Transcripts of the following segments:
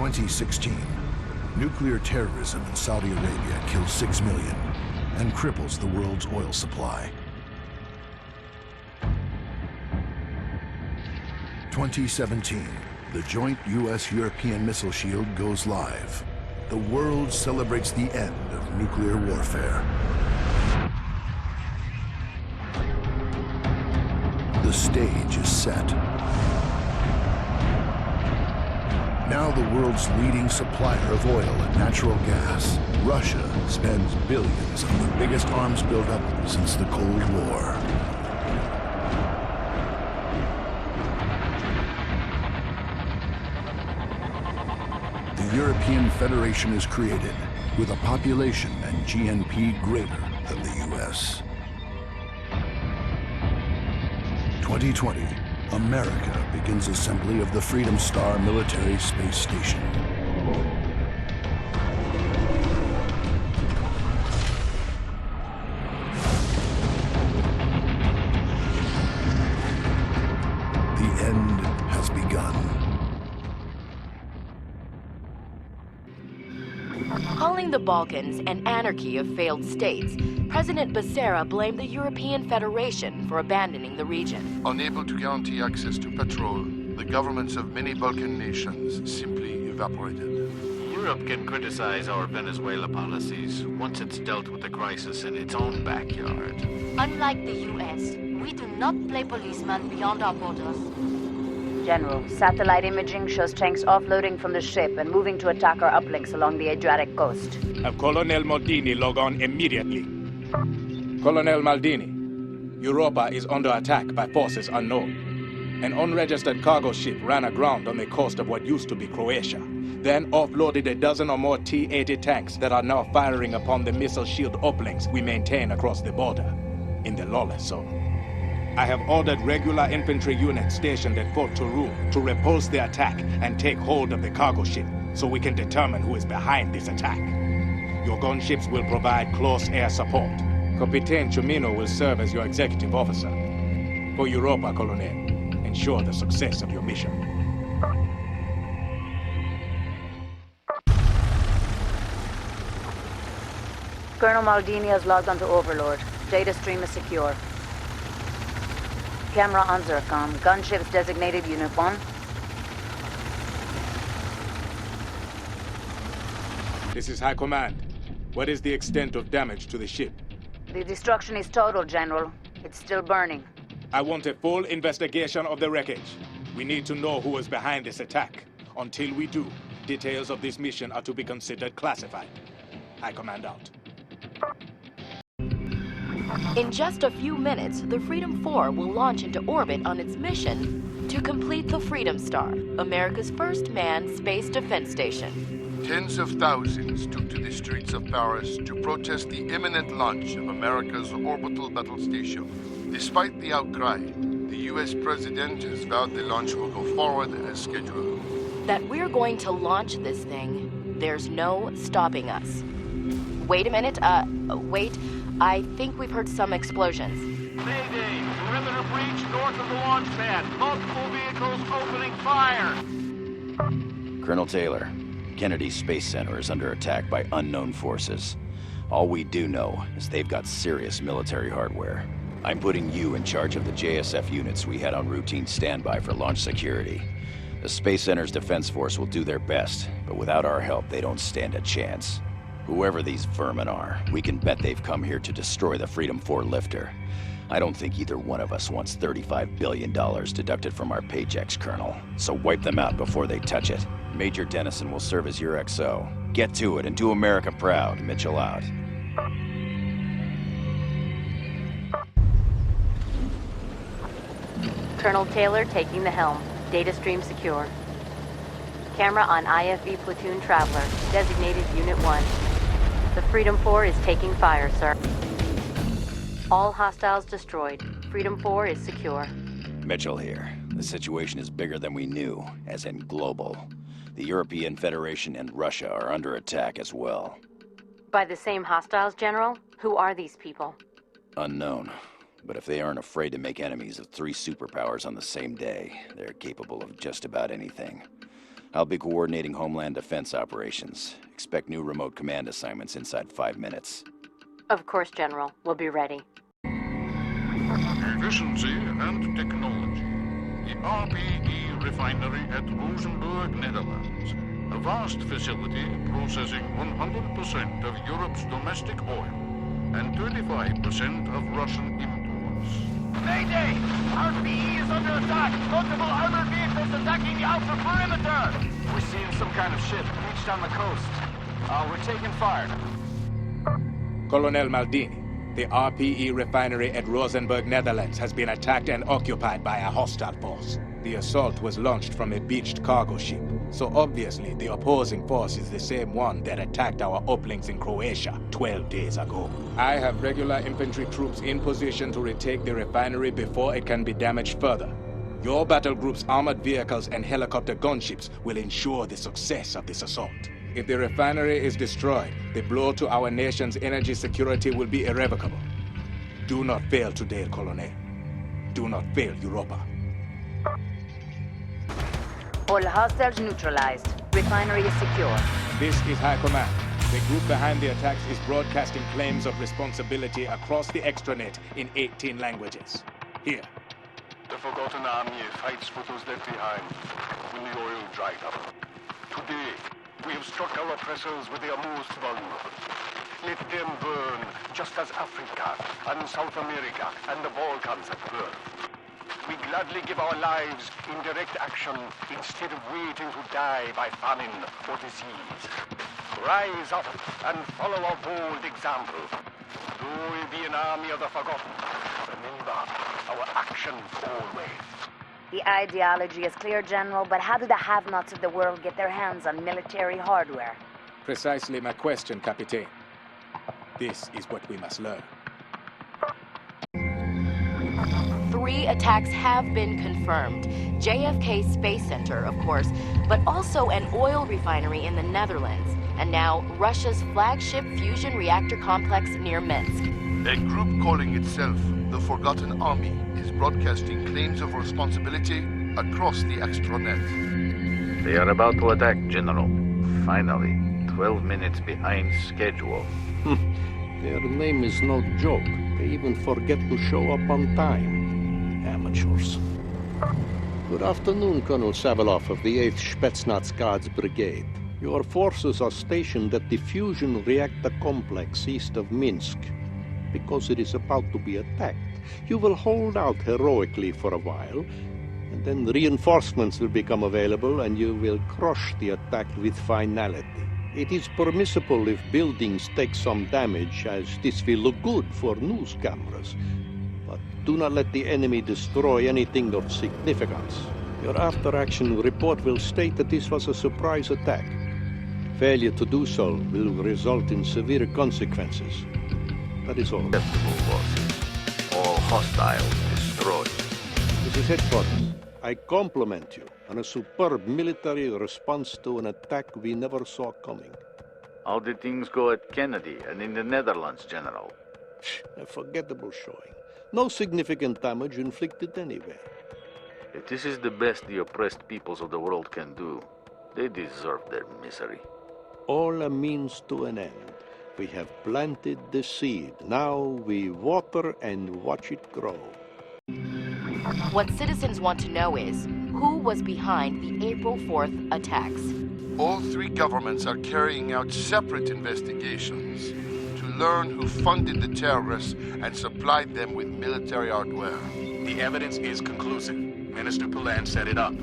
2016. Nuclear terrorism in Saudi Arabia kills 6 million and cripples the world's oil supply. 2017. The joint US-European missile shield goes live. The world celebrates the end of nuclear warfare. The stage is set. Now the world's leading supplier of oil and natural gas, Russia spends billions on the biggest arms buildup since the Cold War. The European Federation is created with a population and GNP greater than the US. 2020, America begins assembly of the Freedom Star military space station. The end has begun. Calling the Balkans an anarchy of failed states, President Becerra blamed the European Federation for abandoning the region. Unable to guarantee access to petrol, the governments of many Balkan nations simply evaporated. Europe can criticize our Venezuela policies once it's dealt with the crisis in its own backyard. Unlike the US, we do not play policeman beyond our borders. General, satellite imaging shows tanks offloading from the ship and moving to attack our uplinks along the Adriatic coast. Have Colonel Maldini log on immediately. Colonel Maldini, Europa is under attack by forces unknown. An unregistered cargo ship ran aground on the coast of what used to be Croatia, then offloaded a dozen or more T-80 tanks that are now firing upon the missile shield uplinks we maintain across the border, in the lawless zone. I have ordered regular infantry units stationed at Fort Turum to repulse the attack and take hold of the cargo ship so we can determine who is behind this attack. Your gunships will provide close air support. Capitan Chumino will serve as your executive officer. For Europa, Colonel, ensure the success of your mission. Colonel Maldini has logged onto Overlord. Data stream is secure. Camera on Zircon. Gunships designated Unit 1. This is High Command. What is the extent of damage to the ship? The destruction is total, General. It's still burning. I want a full investigation of the wreckage. We need to know who is behind this attack. Until we do, details of this mission are to be considered classified. High Command out. In just a few minutes, the Freedom 4 will launch into orbit on its mission to complete the Freedom Star, America's first manned space defense station. Tens of thousands took to the streets of Paris to protest the imminent launch of America's orbital battle station. Despite the outcry, the US president has vowed the launch will go forward as scheduled. That we're going to launch this thing, there's no stopping us. Wait a minute, wait. I think we've heard some explosions. Mayday! Perimeter breach north of the launch pad. Multiple vehicles opening fire! Colonel Taylor, Kennedy Space Center is under attack by unknown forces. All we do know is they've got serious military hardware. I'm putting you in charge of the JSF units we had on routine standby for launch security. The Space Center's defense force will do their best, but without our help, they don't stand a chance. Whoever these vermin are, we can bet they've come here to destroy the Freedom 4 lifter. I don't think either one of us wants $35 billion deducted from our paychecks, Colonel. So wipe them out before they touch it. Major Dennison will serve as your XO. Get to it and do America proud. Mitchell out. Colonel Taylor taking the helm. Data stream secure. Camera on IFV Platoon Traveler, designated Unit 1. The Freedom 4 is taking fire, sir. All hostiles destroyed. Freedom 4 is secure. Mitchell here. The situation is bigger than we knew, as in global. The European Federation and Russia are under attack as well. By the same hostiles, General? Who are these people? Unknown. But if they aren't afraid to make enemies of 3 superpowers on the same day, they're capable of just about anything. I'll be coordinating Homeland Defense operations. Expect new remote command assignments inside 5 minutes. Of course, General. We'll be ready. Efficiency and technology. The RPE refinery at Rosenburg, Netherlands. A vast facility processing 100% of Europe's domestic oil and 35% of Russian imports. Mayday! RPE is under attack! Multiple armored vehicles attacking the outer perimeter! We're seeing some kind of ship beached on the coast. We're taking fire. Colonel Maldini, the RPE refinery at Rosenburg, Netherlands has been attacked and occupied by a hostile force. The assault was launched from a beached cargo ship, so obviously the opposing force is the same one that attacked our uplinks in Croatia 12 days ago. I have regular infantry troops in position to retake the refinery before it can be damaged further. Your battle group's armored vehicles and helicopter gunships will ensure the success of this assault. If the refinery is destroyed, the blow to our nation's energy security will be irrevocable. Do not fail today, Colonel. Do not fail Europa. All hostiles neutralized. Refinery is secure. This is High Command. The group behind the attacks is broadcasting claims of responsibility across the extranet in 18 languages. Here. The Forgotten Army fights for those left behind when the oil dried up. Today, we have struck our oppressors where they are most vulnerable. Let them burn, just as Africa and South America and the Balkans have burned. We gladly give our lives in direct action instead of waiting to die by famine or disease. Rise up and follow our bold example. Though we be an army of the forgotten, remember our actions always. The ideology is clear, General, but how do the have-nots of the world get their hands on military hardware? Precisely my question, Captain. This is what we must learn. 3 attacks have been confirmed. JFK Space Center, of course, but also an oil refinery in the Netherlands, and now Russia's flagship fusion reactor complex near Minsk. A group calling itself the Forgotten Army is broadcasting claims of responsibility across the extranet. They are about to attack, General. Finally, 12 minutes behind schedule. Their name is no joke. They even forget to show up on time. Amateurs. Good afternoon, Colonel Savalov of the 8th Spetsnaz Guards Brigade. Your forces are stationed at the fusion reactor complex east of Minsk. Because it is about to be attacked, you will hold out heroically for a while, and then reinforcements will become available and you will crush the attack with finality. It is permissible if buildings take some damage, as this will look good for news cameras. But do not let the enemy destroy anything of significance. Your after-action report will state that this was a surprise attack. Failure to do so will result in severe consequences. That is all. All hostiles destroyed. This is headquarters. I compliment you on a superb military response to an attack we never saw coming. How did things go at Kennedy and in the Netherlands, General? A forgettable showing. No significant damage inflicted anywhere. If this is the best the oppressed peoples of the world can do, they deserve their misery. All a means to an end. We have planted the seed. Now we water and watch it grow. What citizens want to know is, who was behind the April 4th attacks? All 3 governments are carrying out separate investigations to learn who funded the terrorists and supplied them with military hardware. The evidence is conclusive. Minister Poulin set it up.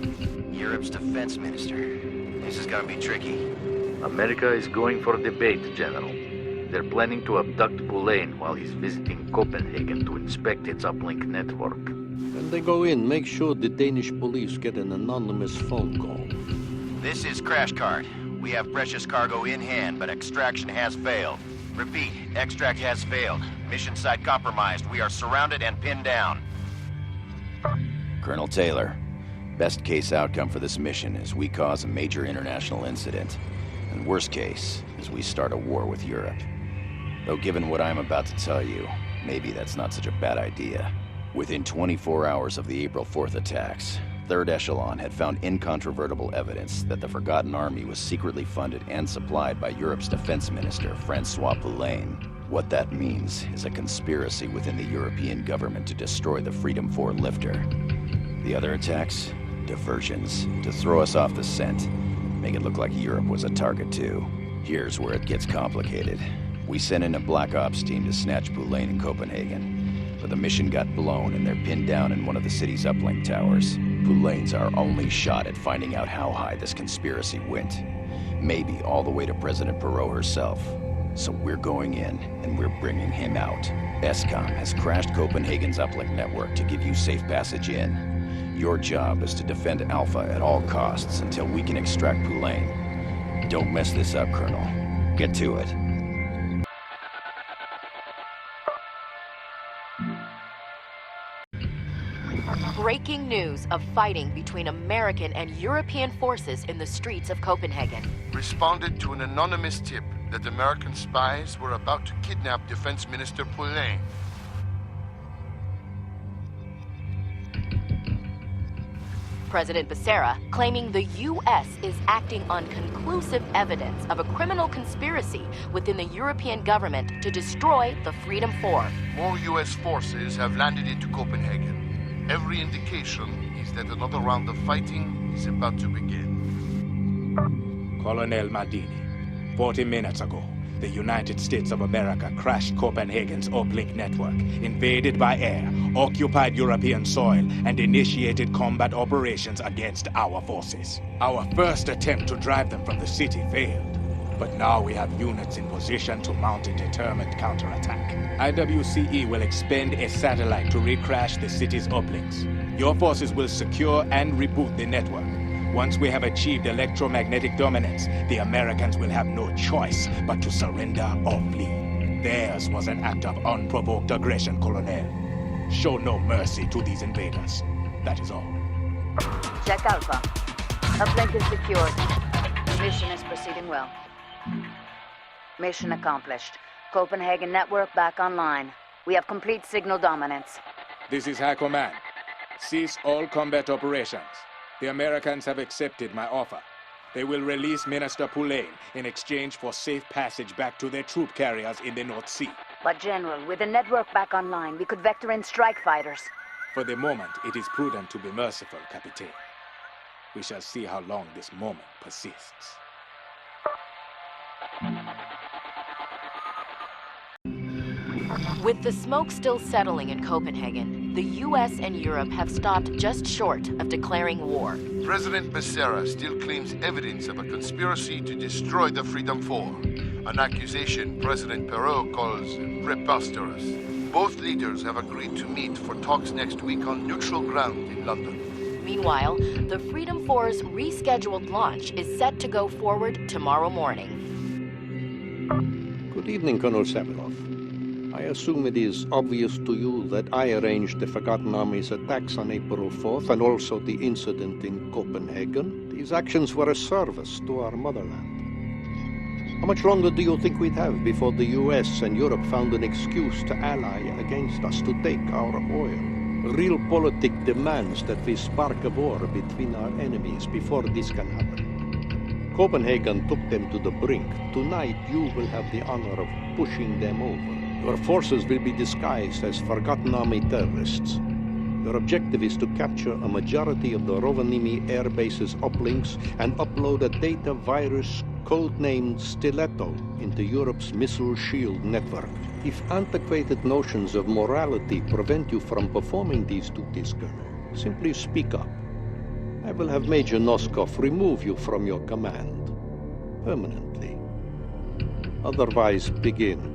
Europe's defense minister. This is gonna be tricky. America is going for debate, General. They're planning to abduct Poulin while he's visiting Copenhagen to inspect its uplink network. When they go in, make sure the Danish police get an anonymous phone call. This is Crash Cart. We have precious cargo in hand, but extraction has failed. Repeat, extract has failed. Mission site compromised. We are surrounded and pinned down. Colonel Taylor, best case outcome for this mission is we cause a major international incident. And worst case is we start a war with Europe. Though given what I'm about to tell you, maybe that's not such a bad idea. Within 24 hours of the April 4th attacks, Third Echelon had found incontrovertible evidence that the Forgotten Army was secretly funded and supplied by Europe's defense minister, Francois Poulain. What that means is a conspiracy within the European government to destroy the Freedom 4 lifter. The other attacks? Diversions, to throw us off the scent. Make it look like Europe was a target too. Here's where it gets complicated. We sent in a Black Ops team to snatch Poulain in Copenhagen, but the mission got blown and they're pinned down in one of the city's uplink towers. Poulain's our only shot at finding out how high this conspiracy went. Maybe all the way to President Perot herself. So we're going in, and we're bringing him out. ESCOM has crashed Copenhagen's uplink network to give you safe passage in. Your job is to defend Alpha at all costs until we can extract Poulain. Don't mess this up, Colonel. Get to it. Breaking news of fighting between American and European forces in the streets of Copenhagen. Responded to an anonymous tip that American spies were about to kidnap Defense Minister Poulain. President Becerra claiming the U.S. is acting on conclusive evidence of a criminal conspiracy within the European government to destroy the Freedom 4. More U.S. forces have landed into Copenhagen. Every indication is that another round of fighting is about to begin. Colonel Maldini, 40 minutes ago, the United States of America crashed Copenhagen's uplink network, invaded by air, occupied European soil, and initiated combat operations against our forces. Our first attempt to drive them from the city failed, but now we have units in position to mount a determined counterattack. IWCE will expend a satellite to recrash the city's uplinks. Your forces will secure and reboot the network. Once we have achieved electromagnetic dominance, the Americans will have no choice but to surrender or flee. Theirs was an act of unprovoked aggression, Colonel. Show no mercy to these invaders. That is all. Check Alpha. Uplink is secured. The mission is proceeding well. Mission accomplished. Copenhagen network back online. We have complete signal dominance. This is High Command. Cease all combat operations. The Americans have accepted my offer. They will release Minister Poulain in exchange for safe passage back to their troop carriers in the North Sea. But General, with the network back online, we could vector in strike fighters. For the moment, it is prudent to be merciful, Captain. We shall see how long this moment persists. With the smoke still settling in Copenhagen, the U.S. and Europe have stopped just short of declaring war. President Becerra still claims evidence of a conspiracy to destroy the Freedom 4, an accusation President Perot calls preposterous. Both leaders have agreed to meet for talks next week on neutral ground in London. Meanwhile, the Freedom 4's rescheduled launch is set to go forward tomorrow morning. Good evening, Colonel Saviloff. I assume it is obvious to you that I arranged the Forgotten Army's attacks on April 4th and also the incident in Copenhagen. These actions were a service to our motherland. How much longer do you think we'd have before the US and Europe found an excuse to ally against us to take our oil? Realpolitik demands that we spark a war between our enemies before this can happen. Copenhagen took them to the brink. Tonight you will have the honor of pushing them over. Your forces will be disguised as Forgotten Army terrorists. Your objective is to capture a majority of the Rovaniemi air base's uplinks and upload a data virus codenamed Stiletto into Europe's missile shield network. If antiquated notions of morality prevent you from performing these duties, Colonel, simply speak up. I will have Major Noskov remove you from your command. Permanently. Otherwise, begin.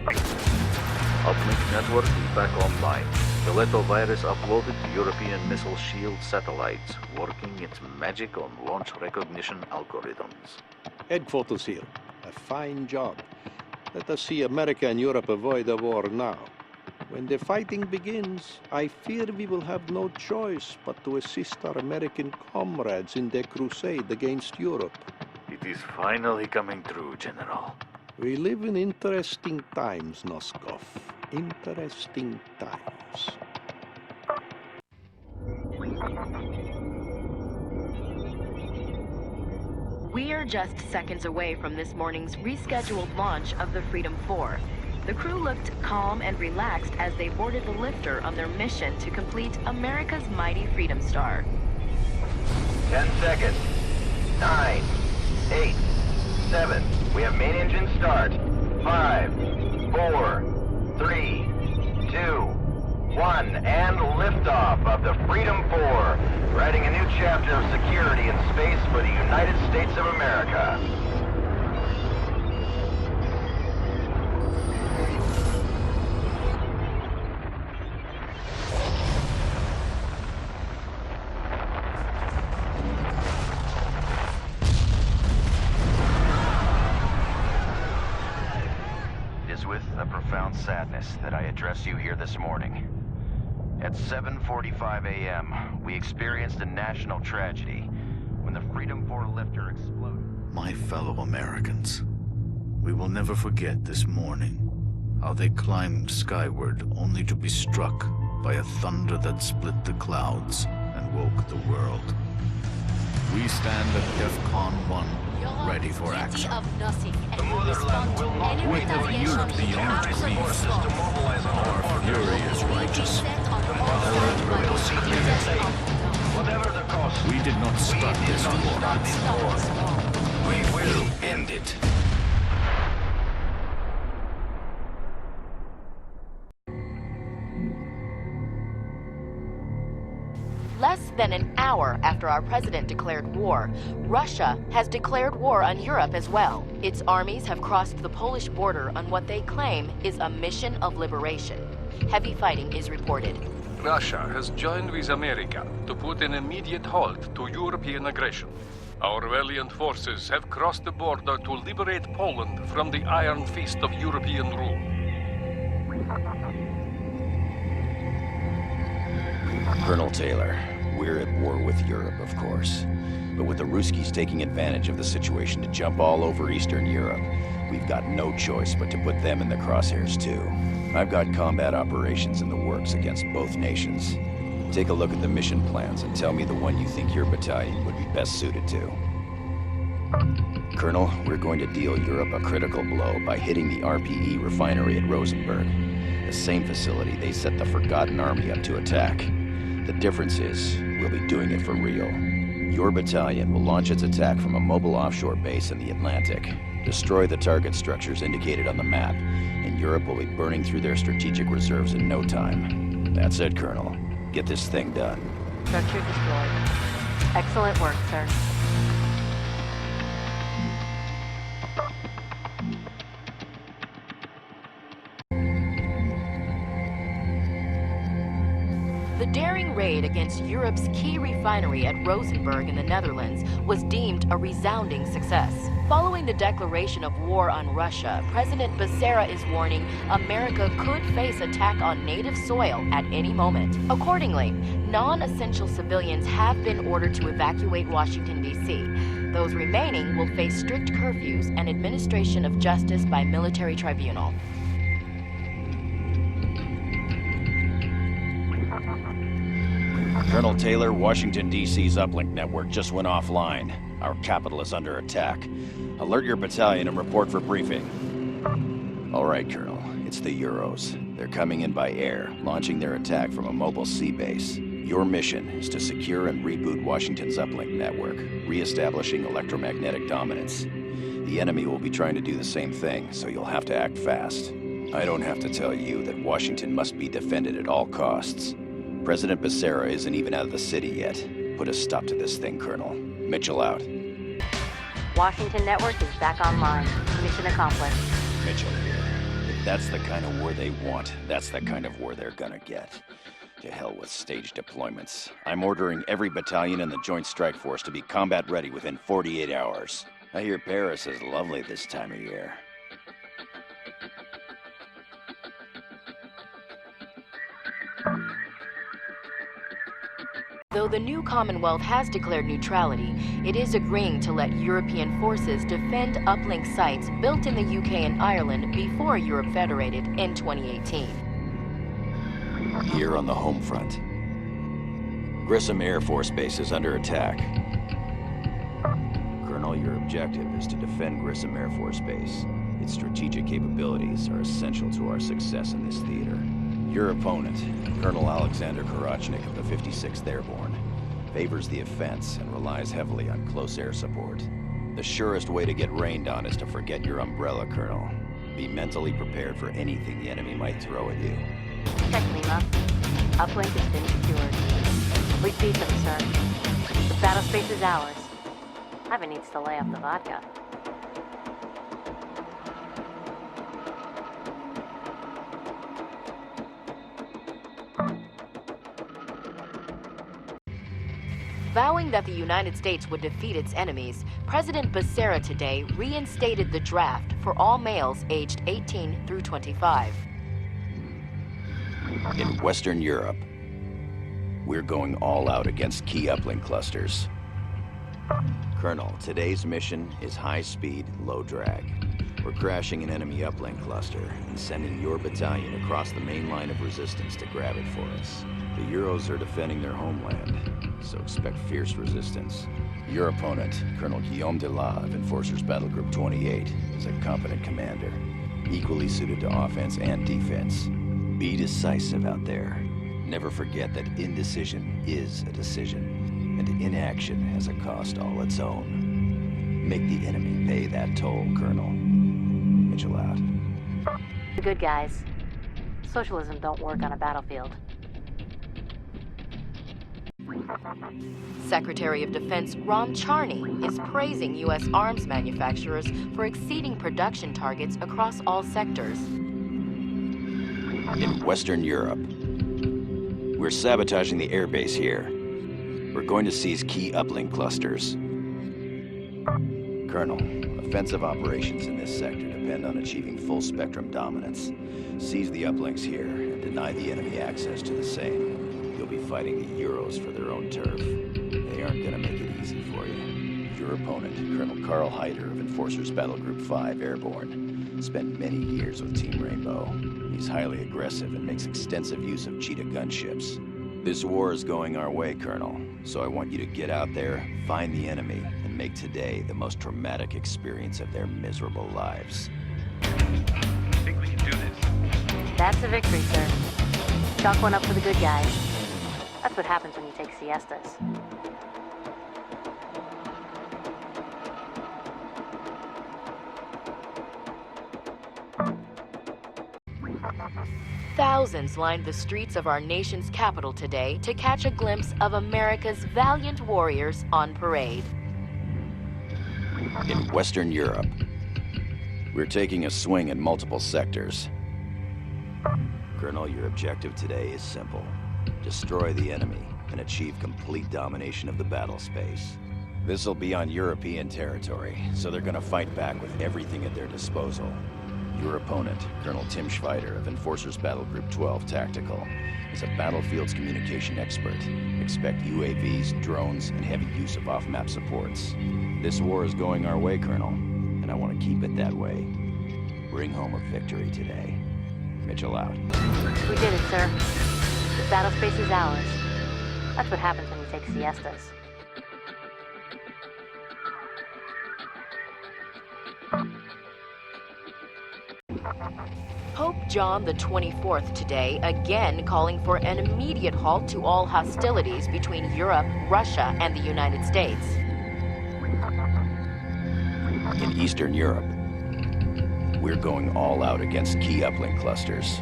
Uplink network is back online. Stiletto virus uploaded to European missile shield satellites, working its magic on launch recognition algorithms. Headquarters here. A fine job. Let us see America and Europe avoid a war now. When the fighting begins, I fear we will have no choice but to assist our American comrades in their crusade against Europe. It is finally coming true, General. We live in interesting times, Noskov. Interesting times. We are just seconds away from this morning's rescheduled launch of the Freedom 4. The crew looked calm and relaxed as they boarded the lifter on their mission to complete America's mighty Freedom Star. 10 seconds. 9, 8, 7. We have main engine start. 5, 4, 3, 2, 1, and liftoff of the Freedom 4, writing a new chapter of security in space for the United States of America. It is with a profound sadness that I address you here this morning. At 7:45 a.m., we experienced a national tragedy when the Freedom 4 lifter exploded. My fellow Americans, we will never forget this morning, how they climbed skyward only to be struck by a thunder that split the clouds and woke the world. We stand at DEFCON 1, ready for action. The motherland will not With a youth beyond belief, our fury is righteous. Our anger is clear. Whatever the cost, We did not start this war. we will End it. Less than an hour after our president declared war, Russia has declared war on Europe as well. Its armies have crossed the Polish border on what they claim is a mission of liberation. Heavy fighting is reported. Russia has joined with America to put an immediate halt to European aggression. Our valiant forces have crossed the border to liberate Poland from the iron fist of European rule. Colonel Taylor, we're at war with Europe, of course. But with the Ruskies taking advantage of the situation to jump all over Eastern Europe, we've got no choice but to put them in the crosshairs too. I've got combat operations in the works against both nations. Take a look at the mission plans and tell me the one you think your battalion would be best suited to. Colonel, we're going to deal Europe a critical blow by hitting the RPE refinery at Rosenberg, the same facility they set the Forgotten Army up to attack. The difference is, we'll be doing it for real. Your battalion will launch its attack from a mobile offshore base in the Atlantic, destroy the target structures indicated on the map, and Europe will be burning through their strategic reserves in no time. That's it, Colonel. Get this thing done. Structure destroyed. Excellent work, sir. The daring raid against Europe's key refinery at Rosenberg in the Netherlands was deemed a resounding success. Following the declaration of war on Russia, President Becerra is warning America could face attack on native soil at any moment. Accordingly, non-essential civilians have been ordered to evacuate Washington, D.C. Those remaining will face strict curfews and administration of justice by military tribunal. Colonel Taylor, Washington, D.C.'s uplink network just went offline. Our capital is under attack. Alert your battalion and report for briefing. All right, Colonel. It's the Euros. They're coming in by air, launching their attack from a mobile sea base. Your mission is to secure and reboot Washington's uplink network, re-establishing electromagnetic dominance. The enemy will be trying to do the same thing, so you'll have to act fast. I don't have to tell you that Washington must be defended at all costs. President Becerra isn't even out of the city yet. Put a stop to this thing, Colonel. Mitchell out. Washington Network is back online. Mission accomplished. Mitchell here. If that's the kind of war they want, that's the kind of war they're gonna get. To hell with stage deployments. I'm ordering every battalion in the Joint Strike Force to be combat ready within 48 hours. I hear Paris is lovely this time of year. Though the new Commonwealth has declared neutrality, it is agreeing to let European forces defend uplink sites built in the UK and Ireland before Europe federated in 2018. Here on the home front. Grissom Air Force Base is under attack. Colonel, Colonel, your objective is to defend Grissom Air Force Base. Its strategic capabilities are essential to our success in this theater. Your opponent, Colonel Alexander Karachnik of the 56th Airborne, favors the offense and relies heavily on close air support. The surest way to get rained on is to forget your umbrella, Colonel. Be mentally prepared for anything the enemy might throw at you. Check, Lima. Uplink has been secured. We beat them, sir. The battle space is ours. Ivan needs to lay off the vodka. Vowing that the United States would defeat its enemies, President Becerra today reinstated the draft for all males aged 18 through 25. In Western Europe, we're going all out against key uplink clusters. Colonel, today's mission is high speed, low drag. We're crashing an enemy uplink cluster and sending your battalion across the main line of resistance to grab it for us. The Euros are defending their homeland, so expect fierce resistance. Your opponent, Colonel Guillaume Delas of Enforcers Battle Group 28, is a competent commander, equally suited to offense and defense. Be decisive out there. Never forget that indecision is a decision, and inaction has a cost all its own. Make the enemy pay that toll, Colonel. Mitchell out. The good guys. Socialism don't work on a battlefield. Secretary of Defense Ron Charney is praising U.S. arms manufacturers for exceeding production targets across all sectors. In Western Europe, we're sabotaging the airbase here. We're going to seize key uplink clusters. Colonel, offensive operations in this sector depend on achieving full-spectrum dominance. Seize the uplinks here and deny the enemy access to the same. You'll be fighting the Euros for their own turf. They aren't gonna make it easy for you. Your opponent, Colonel Carl Hyder of Enforcers Battle Group 5 Airborne, spent many years with Team Rainbow. He's highly aggressive and makes extensive use of Cheetah gunships. This war is going our way, Colonel, so I want you to get out there, find the enemy, and make today the most traumatic experience of their miserable lives. I think we can do this. That's a victory, sir. Chalk one up for the good guys. That's what happens when you take siestas. Thousands lined the streets of our nation's capital today to catch a glimpse of America's valiant warriors on parade. In Western Europe, we're taking a swing in multiple sectors. Colonel, your objective today is simple. Destroy the enemy and achieve complete domination of the battle space. This'll be on European territory, so they're gonna fight back with everything at their disposal. Your opponent, Colonel Tim Schweider of Enforcers Battle Group 12 Tactical, is a battlefield's communication expert. Expect UAVs, drones, and heavy use of off-map supports. This war is going our way, Colonel, and I want to keep it that way. Bring home a victory today. Mitchell out. We did it, sir. The battle space is ours. That's what happens when you take siestas. Pope John the 24th today again calling for an immediate halt to all hostilities between Europe, Russia, and the United States. In Eastern Europe, we're going all out against key uplink clusters.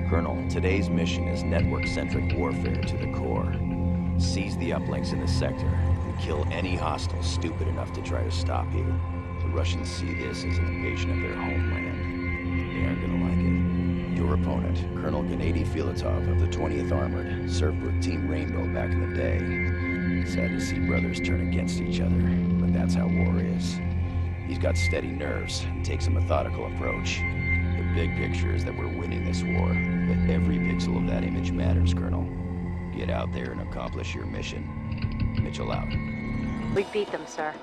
Colonel, today's mission is network-centric warfare to the core. Seize the uplinks in the sector and kill any hostile stupid enough to try to stop you. The Russians see this as an invasion of their homeland. They aren't gonna like it. Your opponent, Colonel Gennady Filatov of the 20th Armored, served with Team Rainbow back in the day. Sad to see brothers turn against each other, but that's how war is. He's got steady nerves and takes a methodical approach. The big picture is that we're winning this war, but every pixel of that image matters, Colonel. Get out there and accomplish your mission. Mitchell out. We beat them, sir.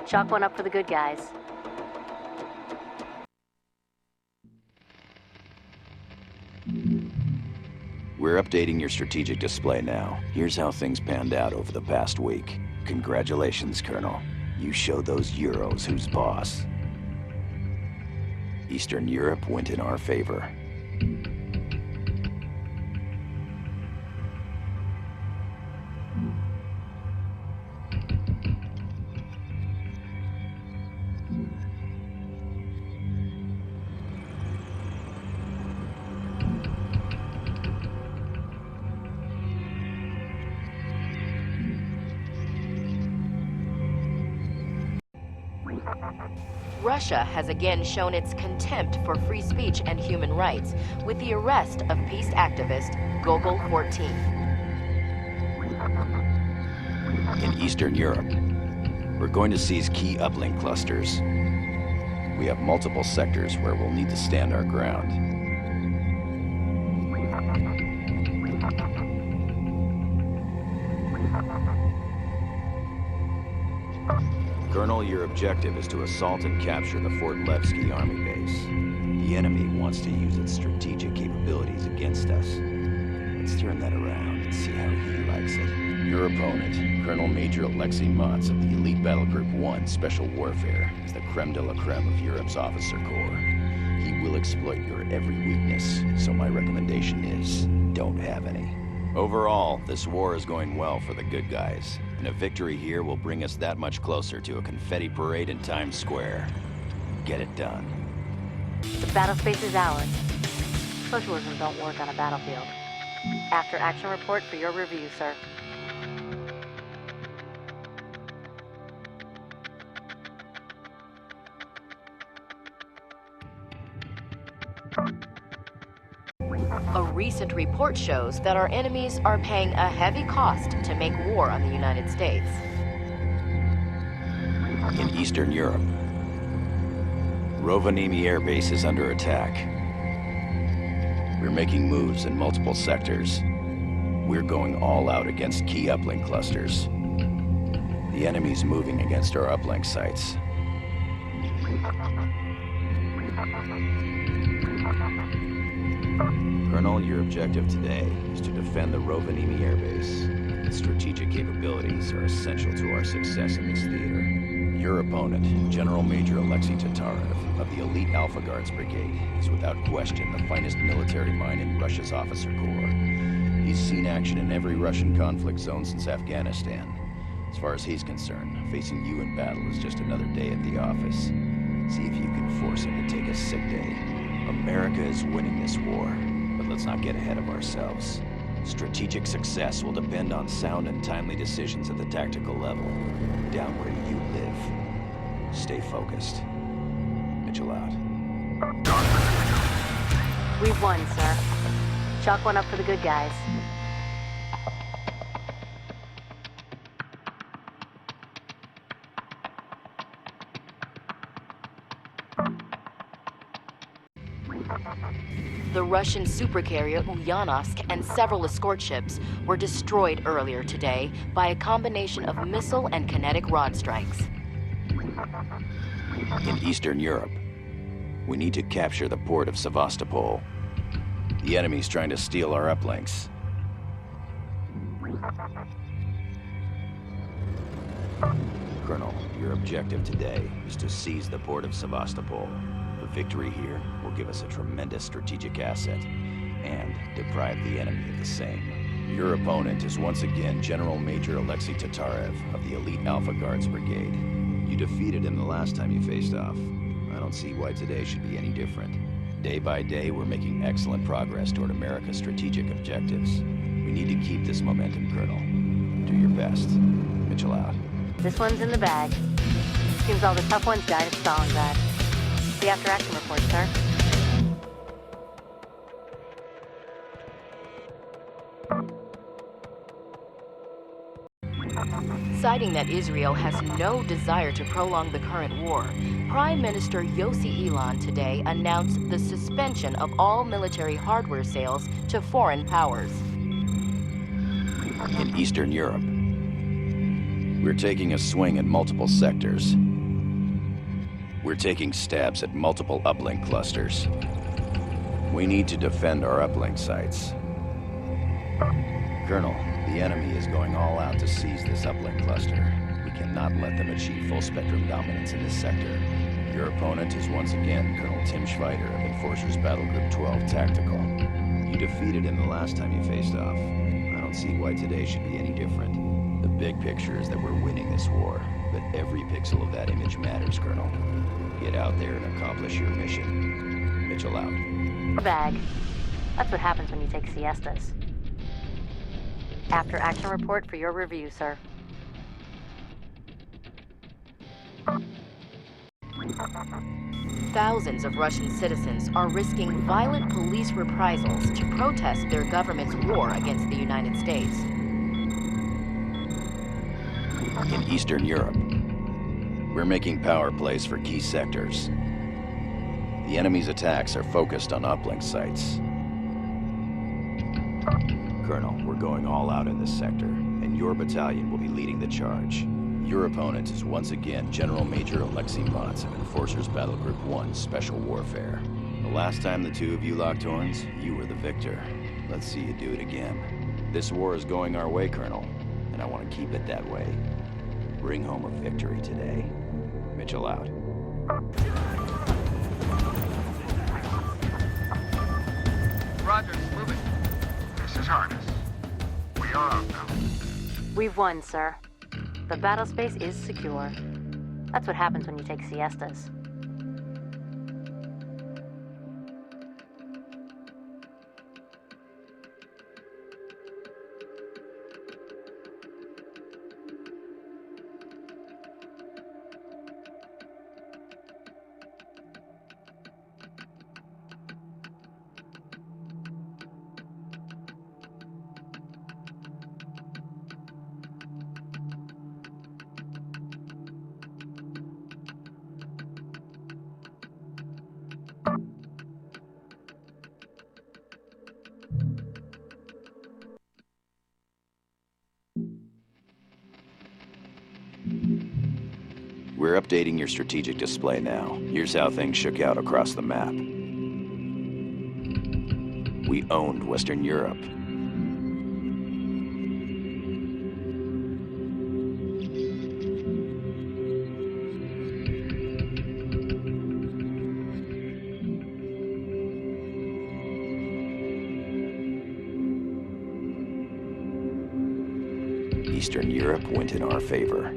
Chalk one up for the good guys. We're updating your strategic display now. Here's how things panned out over the past week. Congratulations, Colonel. You showed those Euros who's boss. Eastern Europe went in our favor. Russia has again shown its contempt for free speech and human rights with the arrest of peace activist Gogol 14. In Eastern Europe, we're going to seize key uplink clusters. We have multiple sectors where we'll need to stand our ground. Colonel, your objective is to assault and capture the Fort Levski army base. The enemy wants to use its strategic capabilities against us. Let's turn that around and see how he likes it. Your opponent, Colonel Major Alexei Motz of the Elite Battle Group 1 Special Warfare, is the creme de la creme of Europe's officer corps. He will exploit your every weakness, so my recommendation is, don't have any. Overall, this war is going well for the good guys, and a victory here will bring us that much closer to a confetti parade in Times Square. Get it done. The battle space is ours. Socialism don't work on a battlefield. After action report for your review, sir. A recent report shows that our enemies are paying a heavy cost to make war on the United States. In Eastern Europe, Rovaniemi Air Base is under attack. We're making moves in multiple sectors. We're going all out against key uplink clusters. The enemy's moving against our uplink sites. Colonel, your objective today is to defend the Rovaniemi Air Base. Its strategic capabilities are essential to our success in this theater. Your opponent, General Major Alexei Tatarev of the Elite Alpha Guards Brigade, is without question the finest military mind in Russia's officer corps. He's seen action in every Russian conflict zone since Afghanistan. As far as he's concerned, facing you in battle is just another day at the office. See if you can force him to take a sick day. America is winning this war, but let's not get ahead of ourselves. Strategic success will depend on sound and timely decisions at the tactical level, down where you live. Stay focused. Mitchell out. We've won, sir. Chalk one up for the good guys. The Russian supercarrier Ulyanovsk and several escort ships were destroyed earlier today by a combination of missile and kinetic rod strikes. In Eastern Europe, we need to capture the port of Sevastopol. The enemy's trying to steal our uplinks. Colonel, your objective today is to seize the port of Sevastopol. The victory here will give us a tremendous strategic asset and deprive the enemy of the same. Your opponent is once again General Major Alexei Tatarev of the Elite Alpha Guards Brigade. You defeated him the last time you faced off. I don't see why today should be any different. Day by day, we're making excellent progress toward America's strategic objectives. We need to keep this momentum, Colonel. Do your best. Mitchell out. This one's in the bag. Seems all the tough ones died at Stalingrad. The after-action report, sir. Citing that Israel has no desire to prolong the current war, Prime Minister Yossi Elon today announced the suspension of all military hardware sales to foreign powers. In Eastern Europe, we're taking a swing at multiple sectors. We're taking stabs at multiple uplink clusters. We need to defend our uplink sites. Colonel, the enemy is going all out to seize this uplink cluster. We cannot let them achieve full-spectrum dominance in this sector. Your opponent is once again Colonel Tim Schweider of Enforcers Battle Group 12 Tactical. You defeated him the last time you faced off. I don't see why today should be any different. The big picture is that we're winning this war, but every pixel of that image matters, Colonel. Get out there and accomplish your mission. Mitchell out. Bag. That's what happens when you take siestas. After action report for your review, sir. Thousands of Russian citizens are risking violent police reprisals to protest their government's war against the United States. In Eastern Europe, we're making power plays for key sectors. The enemy's attacks are focused on uplink sites. Colonel, we're going all out in this sector, and your battalion will be leading the charge. Your opponent is once again General Major Alexei Motz of Enforcers Battle Group 1 Special Warfare. The last time the two of you locked horns, you were the victor. Let's see you do it again. This war is going our way, Colonel, and I want to keep it that way. Bring home a victory today. Mitchell out. Roger, moving. This is Harness. We are out now. We've won, sir. The battle space is secure. That's what happens when you take siestas. We're updating your strategic display now. Here's how things shook out across the map. We owned Western Europe. Eastern Europe went in our favor.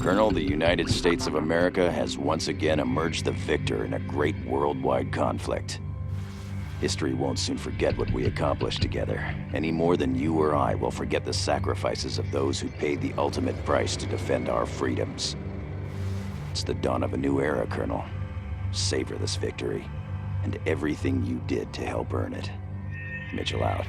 Colonel, the United States of America has once again emerged the victor in a great worldwide conflict. History won't soon forget what we accomplished together, any more than you or I will forget the sacrifices of those who paid the ultimate price to defend our freedoms. It's the dawn of a new era, Colonel. Savor this victory, and everything you did to help earn it. Mitchell out.